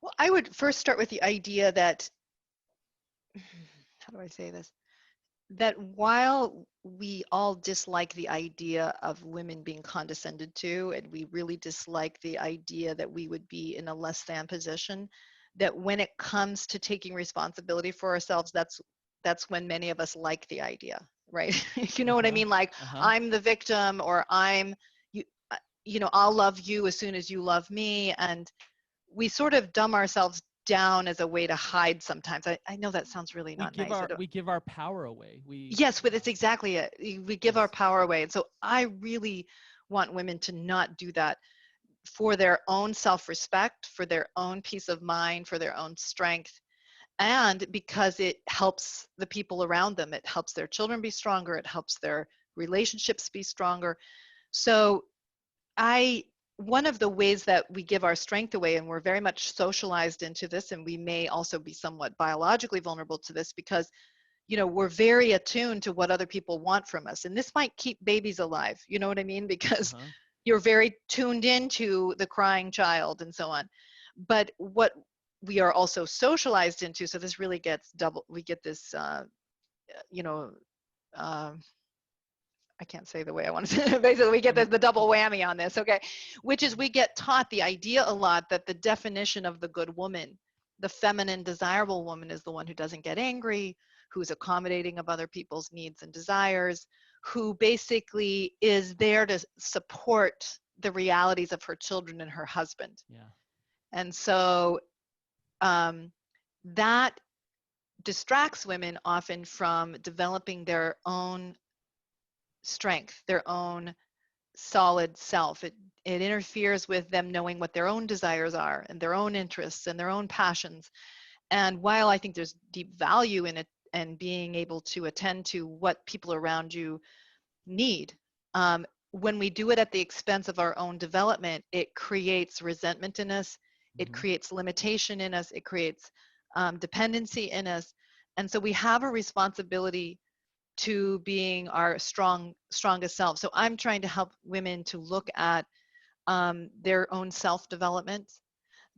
Well, I would first start with the idea that, how do I say this? That while we all dislike the idea of women being condescended to, and we really dislike the idea that we would be in a less than position, that when it comes to taking responsibility for ourselves, that's when many of us like the idea, right? You know what I Uh-huh. mean? Like, Uh-huh. I'm the victim, or I'm you, I'll love you as soon as you love me, and we sort of dumb ourselves down as a way to hide sometimes. I know that sounds really We not give nice. our we give our power away. We Yes, but it's exactly it. We give our yes. power away. And so I really want women to not do that for their own self-respect, for their own peace of mind, for their own strength, and because it helps the people around them. It helps their children be stronger. It helps their relationships be stronger. So I one of the ways that we give our strength away, and we're very much socialized into this, and we may also be somewhat biologically vulnerable to this because we're very attuned to what other people want from us. And this might keep babies alive. You know what I mean? Because Uh-huh. you're very tuned into the crying child and so on. But what we are also socialized into, so this really gets double, we get this, you know, uh, I can't say the way I want to say it. Basically, we get Mhm. the double whammy on this, okay? Which is we get taught the idea a lot that the definition of the good woman, the feminine, desirable woman, is the one who doesn't get angry, who's accommodating of other people's needs and desires, who basically is there to support the realities of her children and her husband. Yeah. And so um, that distracts women often from developing their own strength, their own solid self. It interferes with them knowing what their own desires are and their own interests and their own passions. And while I think there's deep value in it and being able to attend to what people around you need, when we do it at the expense of our own development, it creates resentment in us, it Mhm. creates limitation in us, it creates dependency in us. And so we have a responsibility to being our strongest self. So I'm trying to help women to look at their own self-development,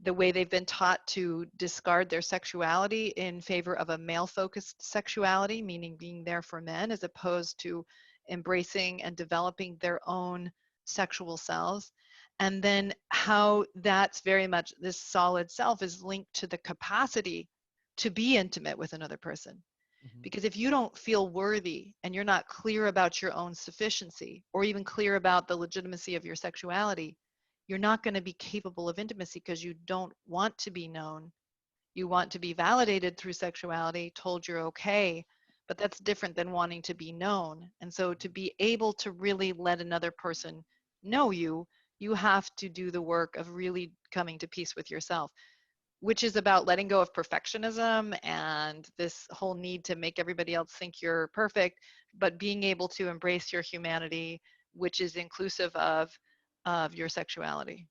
the way they've been taught to discard their sexuality in favor of a male-focused sexuality, meaning being there for men, as opposed to embracing and developing their own sexual selves. And then how that's very much, this solid self is linked to the capacity to be intimate with another person. Mhm. Because if you don't feel worthy and you're not clear about your own sufficiency or even clear about the legitimacy of your sexuality, you're not going to be capable of intimacy because you don't want to be known. You want to be validated through sexuality, told you're okay, but that's different than wanting to be known. And so to be able to really let another person know you, you have to do the work of really coming to peace with yourself, which is about letting go of perfectionism and this whole need to make everybody else think you're perfect, but being able to embrace your humanity, which is inclusive of your sexuality.